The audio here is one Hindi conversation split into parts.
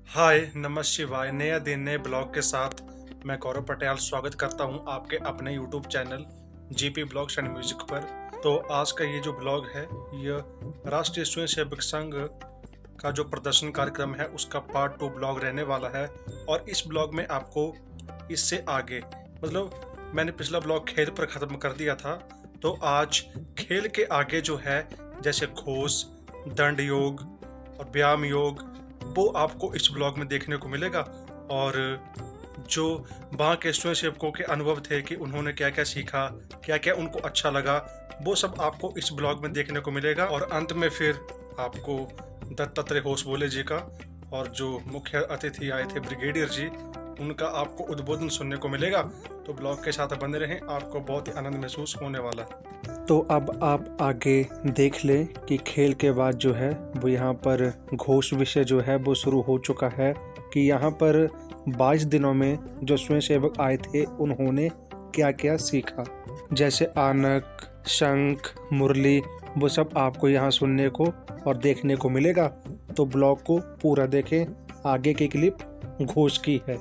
हाय नमः शिवाय। नया दिन नए ब्लॉग के साथ मैं गौरव पटेल स्वागत करता हूं आपके अपने YouTube channel GP blogs and music पर। तो आज का ये जो ब्लॉग है यह राष्ट्रीय स्वयंसेवक संघ का जो प्रदर्शन कार्यक्रम है उसका पार्ट 2 ब्लॉग रहने वाला है। और इस ब्लॉग में आपको इससे आगे मैंने पिछला ब्लॉग खेल पर ख़त्म कर दिया था, तो आज खेल के आगे जो है जैसे घोष, दंड योग और व्यायाम योग वो आपको इस ब्लॉग में देखने को मिलेगा। और जो वहाँ के स्वयंसेवकों के अनुभव थे कि उन्होंने क्या क्या सीखा, क्या क्या उनको अच्छा लगा, वो सब आपको इस ब्लॉग में देखने को मिलेगा। और अंत में फिर आपको दत्तात्रेय होसबोले जी का और जो मुख्य अतिथि आए थे ब्रिगेडियर जी, उनका आपको उद्बोधन सुनने को मिलेगा। तो ब्लॉग के साथ बने रहें, आपको बहुत ही आनंद महसूस होने वाला है। तो अब आप आगे देख लें कि खेल के बाद जो है वो यहाँ पर घोष विषय जो है वो शुरू हो चुका है कि यहाँ पर 22 दिनों में जो स्वयंसेवक आए थे उन्होंने क्या क्या सीखा। जैसे आनक, शंख, मुरली, वो सब आपको यहाँ सुनने को और देखने को मिलेगा। तो ब्लॉग को पूरा देखें, आगे की क्लिप घोष की है।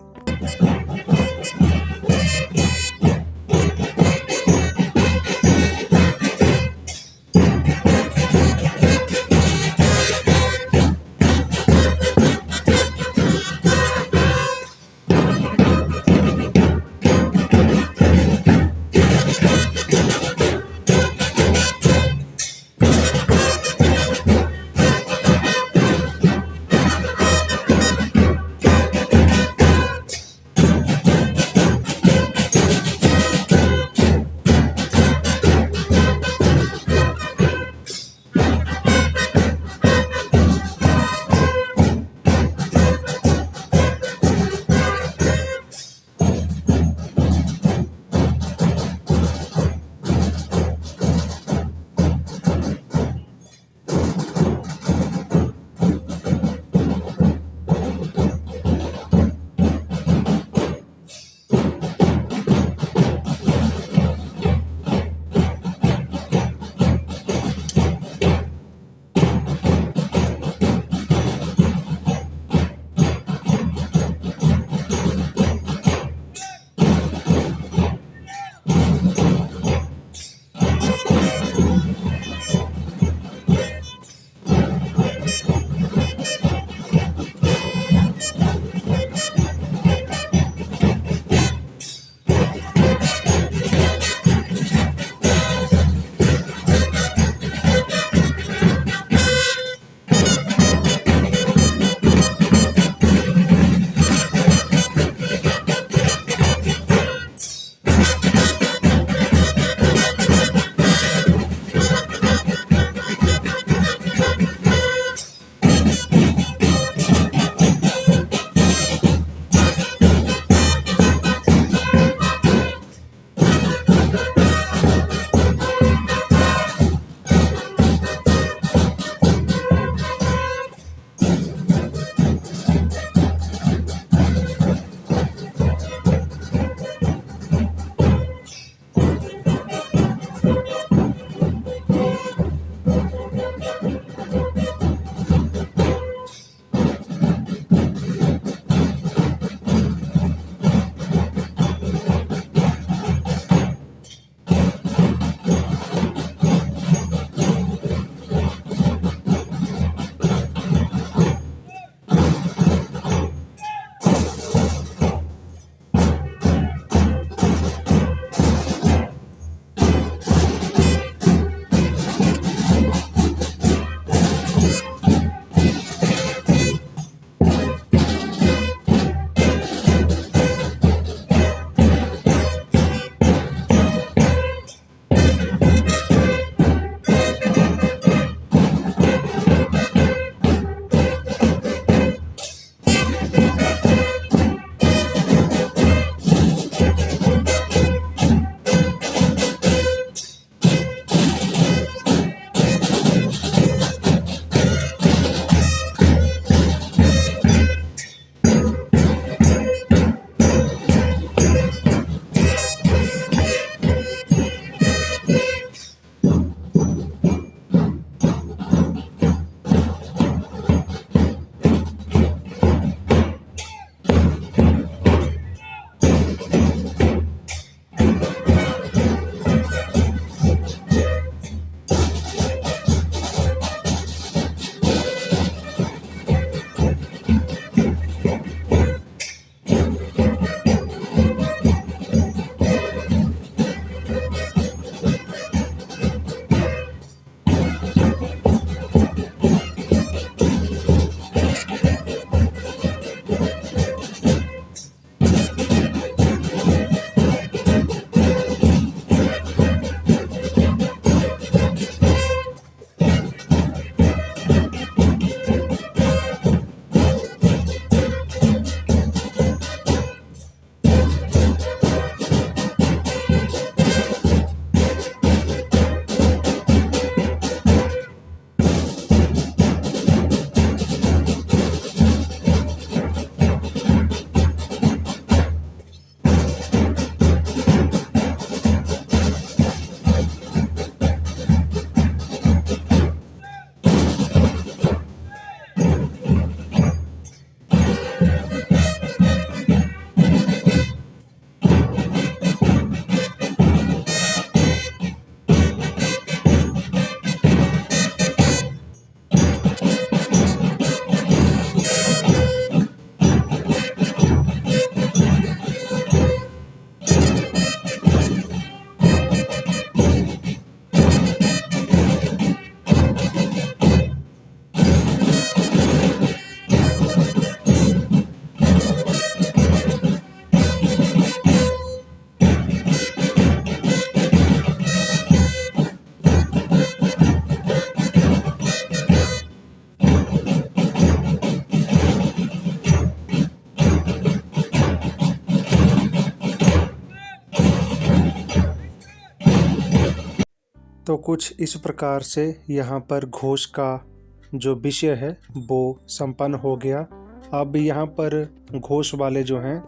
तो कुछ इस प्रकार से यहाँ पर घोष का जो विषय है वो संपन्न हो गया। अब यहाँ पर घोष वाले जो हैं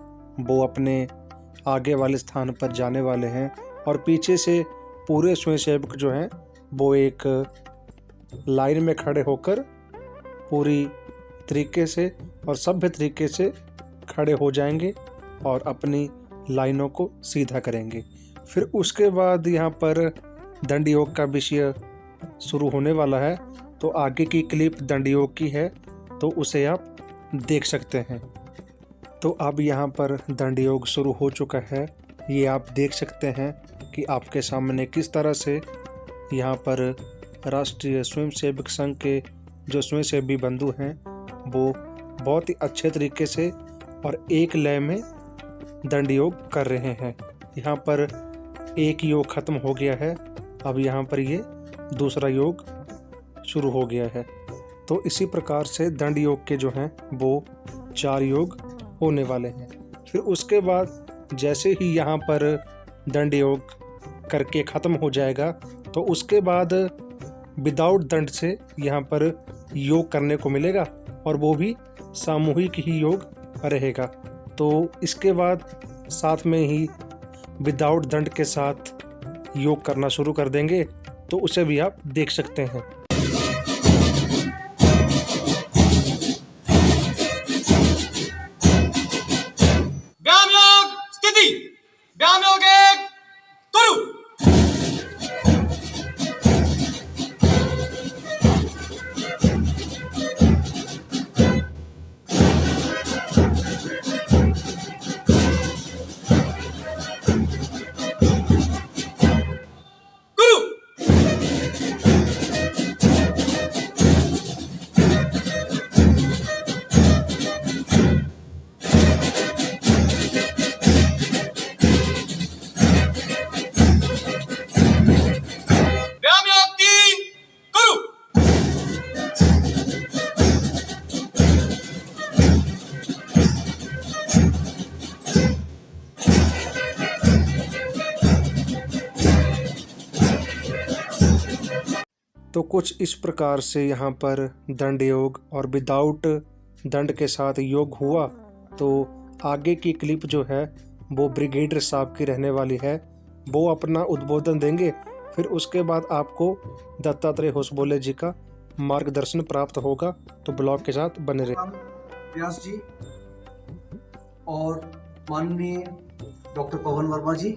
वो अपने आगे वाले स्थान पर जाने वाले हैं और पीछे से पूरे स्वयंसेवक जो हैं वो एक लाइन में खड़े होकर पूरी तरीके से और सभ्य तरीके से खड़े हो जाएंगे और अपनी लाइनों को सीधा करेंगे। फिर उसके बाद यहाँ पर दंड योग का विषय शुरू होने वाला है। तो आगे की क्लिप दंड योग की है, तो उसे आप देख सकते हैं। तो अब यहाँ पर दंड योग शुरू हो चुका है। ये आप देख सकते हैं कि आपके सामने किस तरह से यहाँ पर राष्ट्रीय स्वयंसेवक संघ के जो स्वयंसेवी बंधु हैं वो बहुत ही अच्छे तरीके से और एक लय में दंड योग कर रहे हैं। यहाँ पर एक योग खत्म हो गया है, अब यहाँ पर ये दूसरा योग शुरू हो गया है। तो इसी प्रकार से दंड योग के जो हैं वो 4 योग होने वाले हैं। फिर उसके बाद जैसे ही यहाँ पर दंड योग करके ख़त्म हो जाएगा तो उसके बाद विदाउट दंड से यहाँ पर योग करने को मिलेगा और वो भी सामूहिक ही योग रहेगा। तो इसके बाद साथ में ही विदाउट दंड के साथ योग करना शुरू कर देंगे, तो उसे भी आप देख सकते हैं। व्यायाम योग स्थिति, व्यायाम योग एक तुरु। तो कुछ इस प्रकार से यहाँ पर दंड योग और विदाउट दंड के साथ योग हुआ। तो आगे की क्लिप जो है वो ब्रिगेडियर साहब की रहने वाली है, वो अपना उद्बोधन देंगे। फिर उसके बाद आपको दत्तात्रेय होसबोले जी का मार्गदर्शन प्राप्त होगा। तो ब्लॉग के साथ बने रहे। व्यास जी और माननीय डॉक्टर पवन वर्मा जी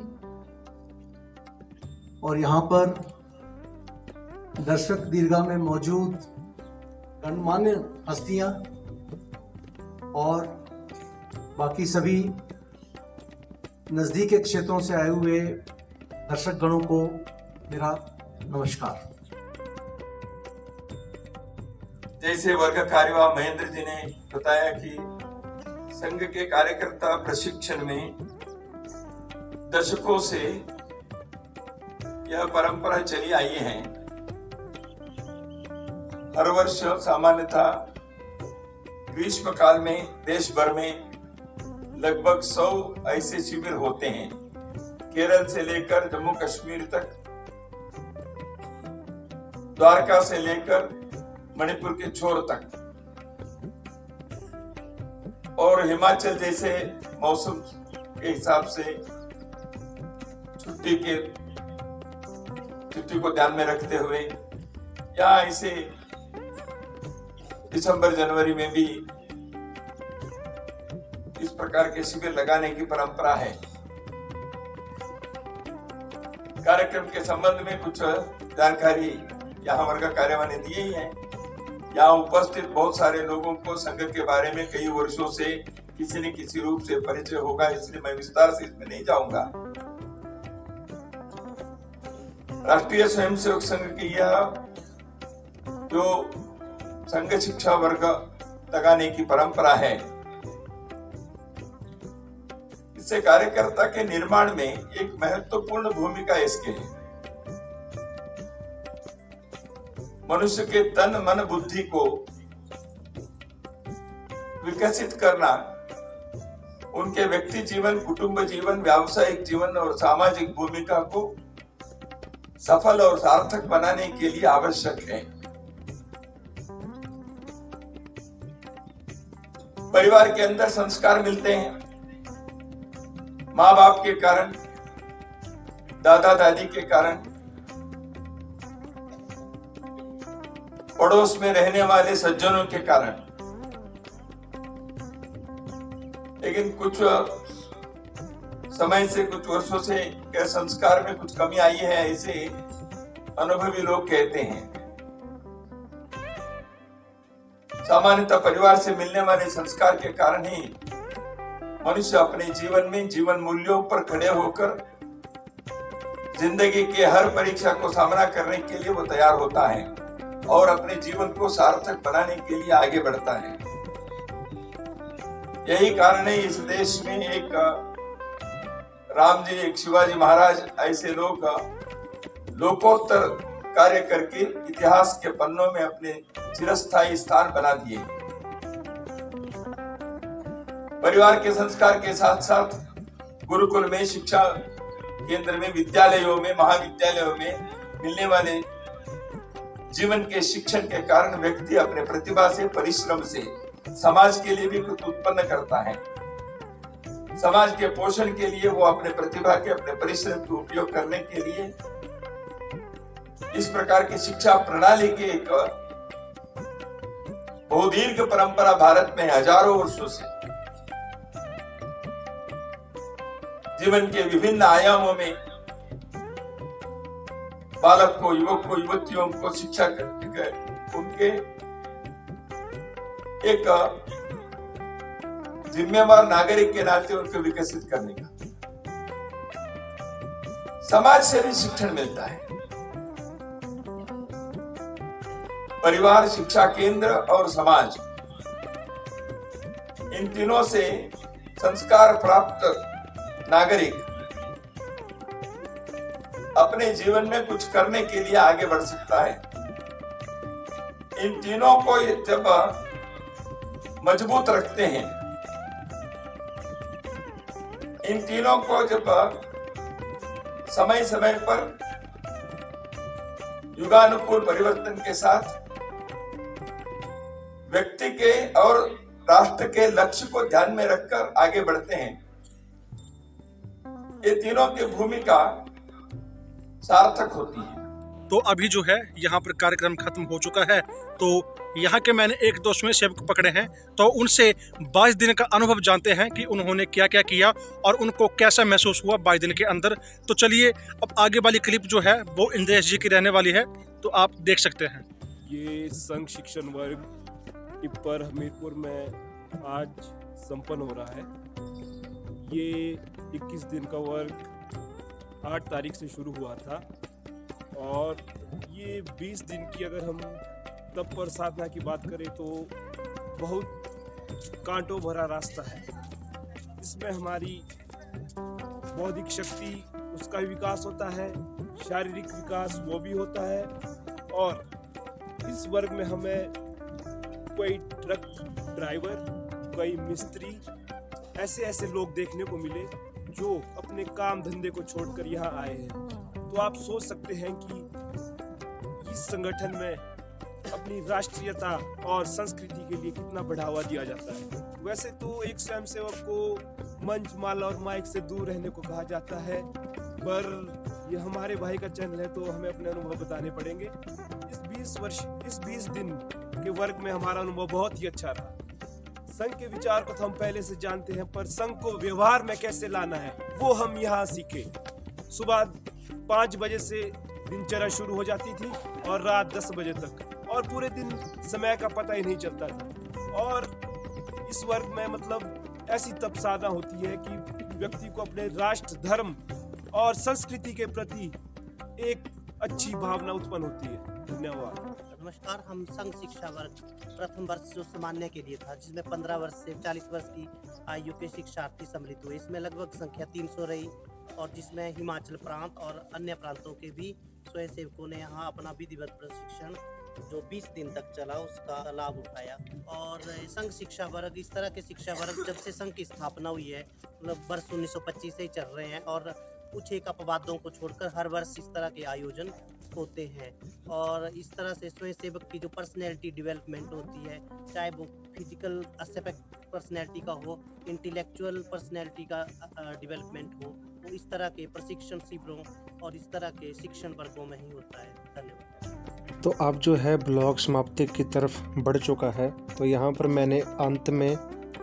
और यहाँ पर दर्शक दीर्घा में मौजूद गणमान्य हस्तियां और बाकी सभी नजदीक के क्षेत्रों से आए हुए दर्शक गणों को मेरा नमस्कार। जैसे वर्ग कार्यवाह महेंद्र जी ने बताया कि संघ के कार्यकर्ता प्रशिक्षण में दशकों से यह परंपरा चली आई है। हर वर्ष सामान्यतः ग्रीष्म काल में देश भर में लगभग 100 ऐसे शिविर होते हैं, केरल से लेकर जम्मू कश्मीर तक, द्वारका से लेकर मणिपुर के छोर तक, और हिमाचल जैसे मौसम के हिसाब से छुट्टी को ध्यान में रखते हुए या ऐसे दिसंबर जनवरी में भी इस प्रकार के शिविर लगाने की परंपरा है। कार्यक्रम के संबंध में कुछ जानकारी यहाँ वर्ग कार्यवाह ने दी ही है। यहाँ उपस्थित बहुत सारे लोगों को संघ के बारे में कई वर्षों से किसी न किसी रूप से परिचय होगा, इसलिए मैं विस्तार से इसमें नहीं जाऊंगा। राष्ट्रीय स्वयंसेवक संघ की यह जो संघ शिक्षा वर्ग लगाने की परंपरा है, इससे कार्यकर्ता के निर्माण में एक महत्वपूर्ण भूमिका इसके है। मनुष्य के तन मन बुद्धि को विकसित करना, उनके व्यक्ति जीवन, कुटुंब जीवन, व्यावसायिक जीवन और सामाजिक भूमिका को सफल और सार्थक बनाने के लिए आवश्यक है। परिवार के अंदर संस्कार मिलते हैं, माँ बाप के कारण, दादा दादी के कारण, पड़ोस में रहने वाले सज्जनों के कारण। लेकिन कुछ समय से, कुछ वर्षों से संस्कार में कुछ कमी आई है, ऐसे अनुभवी लोग कहते हैं। सामान्यतः परिवार से मिलने वाले संस्कार के कारण ही मनुष्य अपने जीवन में जीवन मूल्यों पर खड़े होकर जिंदगी के हर परीक्षा को सामना करने के लिए वो तैयार होता है और अपने जीवन को सार्थक बनाने के लिए आगे बढ़ता है। यही कारण है इस देश में एक राम जी, एक शिवाजी महाराज, ऐसे लोग लोकोत्तर कार्य करके इतिहास के पन्नों में अपने चिरस्थायी स्थान बना दिए। परिवार के संस्कार के साथ साथ गुरुकुल में, शिक्षा केंद्र में, विद्यालयों में, महाविद्यालयों में मिलने वाले जीवन के शिक्षण के कारण व्यक्ति अपने प्रतिभा से, परिश्रम से समाज के लिए भी कुछ उत्पन्न करता है। समाज के पोषण के लिए वो अपने प्रतिभा के, अपने परिश्रम का उपयोग करने के लिए इस प्रकार की शिक्षा प्रणाली की एक बहुदीर्घ परंपरा भारत में हजारों वर्षों से जीवन के विभिन्न आयामों में बालक को, युवक को, युवतियों को शिक्षा करके उनके एक जिम्मेवार नागरिक के नाते उनको विकसित करने का। समाज से भी शिक्षण मिलता है। परिवार, शिक्षा केंद्र और समाज, इन तीनों से संस्कार प्राप्त नागरिक अपने जीवन में कुछ करने के लिए आगे बढ़ सकता है। इन तीनों को जब मजबूत रखते हैं, इन तीनों को जब समय समय पर युगानुकूल परिवर्तन के साथ व्यक्ति के और राष्ट्र के लक्ष्य को ध्यान में रखकर आगे बढ़ते हैं, ये तीनों की भूमिका सार्थक होती है। तो अभी जो है यहाँ पर कार्यक्रम खत्म हो चुका है। तो यहाँ के मैंने एक दो स्वयं सेवक पकड़े हैं, तो उनसे 22 दिन का अनुभव जानते हैं कि उन्होंने क्या क्या किया और उनको कैसा महसूस हुआ 22 दिन के अंदर। तो चलिए अब आगे वाली क्लिप जो है वो इंद्रेश जी की रहने वाली है, तो आप देख सकते हैं। ये संघ शिक्षण वर्ग टिप्पर हमीरपुर में आज संपन्न हो रहा है। ये 21 दिन का वर्ग 8 तारीख से शुरू हुआ था और ये 20 दिन की अगर हम तप और साधना की बात करें तो बहुत कांटों भरा रास्ता है। इसमें हमारी बौद्धिक शक्ति, उसका भी विकास होता है, शारीरिक विकास वो भी होता है। और इस वर्ग में हमें कोई ट्रक ड्राइवर, कोई मिस्त्री, ऐसे लोग देखने को मिले जो अपने काम धंधे को छोड़कर यहाँ आए हैं। तो आप सोच सकते हैं कि इस संगठन में अपनी राष्ट्रीयता और संस्कृति के लिए कितना बढ़ावा दिया जाता है। वैसे तो एक स्वयंसेवक को मंच, माला और माइक से दूर रहने को कहा जाता है, पर यह हमारे भाई का चैनल है तो हमें अपने अनुभव बताने पड़ेंगे। इस 20 दिन के वर्ग में हमारा अनुभव बहुत ही अच्छा रहा। संघ के विचार को तो हम पहले से जानते हैं, पर संघ को व्यवहार में कैसे लाना है वो हम यहाँ सीखे। सुबह 5 बजे से दिनचर्या शुरू हो जाती थी और रात 10 बजे तक, और पूरे दिन समय का पता ही नहीं चलता था। और इस वर्ग में मतलब ऐसी तप साधना होती है कि व्यक्ति को अपने राष्ट्र, धर्म और संस्कृति के प्रति एक अच्छी भावना उत्पन्न होती है। धन्यवाद। नमस्कार। हम संघ शिक्षा वर्ग प्रथम वर्ष जो सामान्य के लिए था, जिसमें 15 वर्ष से 40 वर्ष की आयु के शिक्षार्थी सम्मिलित हुए। इसमें लगभग संख्या 300 रही और जिसमें हिमाचल प्रांत और अन्य प्रांतों के भी स्वयं सेवकों ने यहाँ अपना विधिवत प्रशिक्षण जो 20 दिन तक चला उसका लाभ उठाया। और संघ शिक्षा वर्ग, इस तरह के शिक्षा वर्ग जब से संघ की स्थापना हुई है, मतलब वर्ष 1925 से ही चल रहे हैं और कुछ एक अपवादों को छोड़कर हर वर्ष इस तरह के आयोजन होते हैं। और इस तरह से स्वयं सेवक की जो पर्सनैलिटी डेवलपमेंट होती है, चाहे वो फिजिकल एस्पेक्ट पर्सनैलिटी का हो, इंटेलेक्चुअल पर्सनैलिटी का डेवलपमेंट हो, वो इस तरह के प्रशिक्षण शिविरों और इस तरह के शिक्षण वर्गों में ही होता है। धन्यवाद। तो अब जो है ब्लॉग समाप्ति की तरफ बढ़ चुका है, तो यहाँ पर मैंने अंत में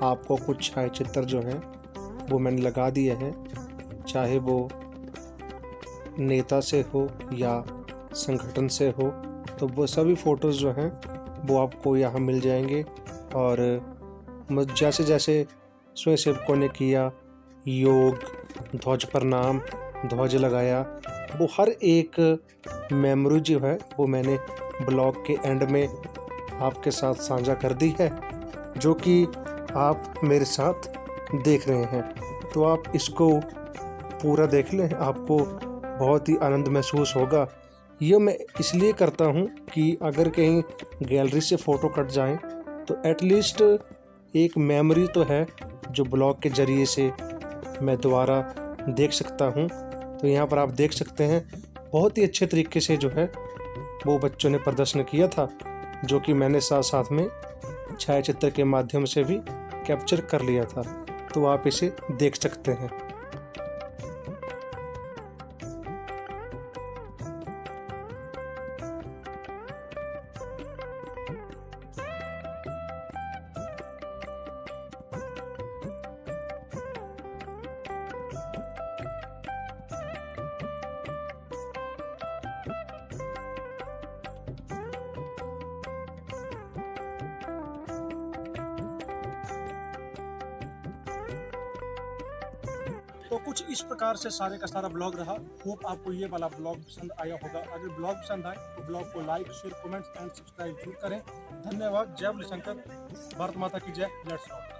आपको कुछ छायाचित्र जो हैं वो मैंने लगा दिए हैं, चाहे वो नेता से हो या संगठन से हो, तो वो सभी फ़ोटोज़ जो हैं वो आपको यहाँ मिल जाएंगे। और जैसे जैसे स्वयंसेवकों ने किया, योग, ध्वज प्रणाम, ध्वज लगाया, वो हर एक मेमोरी जो है वो मैंने ब्लॉग के एंड में आपके साथ साझा कर दी है, जो कि आप मेरे साथ देख रहे हैं। तो आप इसको पूरा देख लें, आपको बहुत ही आनंद महसूस होगा। ये मैं इसलिए करता हूँ कि अगर कहीं गैलरी से फ़ोटो कट जाएं तो एटलीस्ट एक मेमोरी तो है जो ब्लॉग के ज़रिए से मैं दोबारा देख सकता हूँ। तो यहाँ पर आप देख सकते हैं बहुत ही अच्छे तरीके से जो है वो बच्चों ने प्रदर्शन किया था, जो कि मैंने साथ साथ में छायाचित्र के माध्यम से भी कैप्चर कर लिया था। तो आप इसे देख सकते हैं। तो कुछ इस प्रकार से सारे का सारा ब्लॉग रहा। होप आपको ये वाला ब्लॉग पसंद आया होगा। अगर ब्लॉग पसंद आए तो ब्लॉग को like, share, comments and subscribe जरूर करें। धन्यवाद। जय बोले शंकर, भारत माता की जय। Let's rock.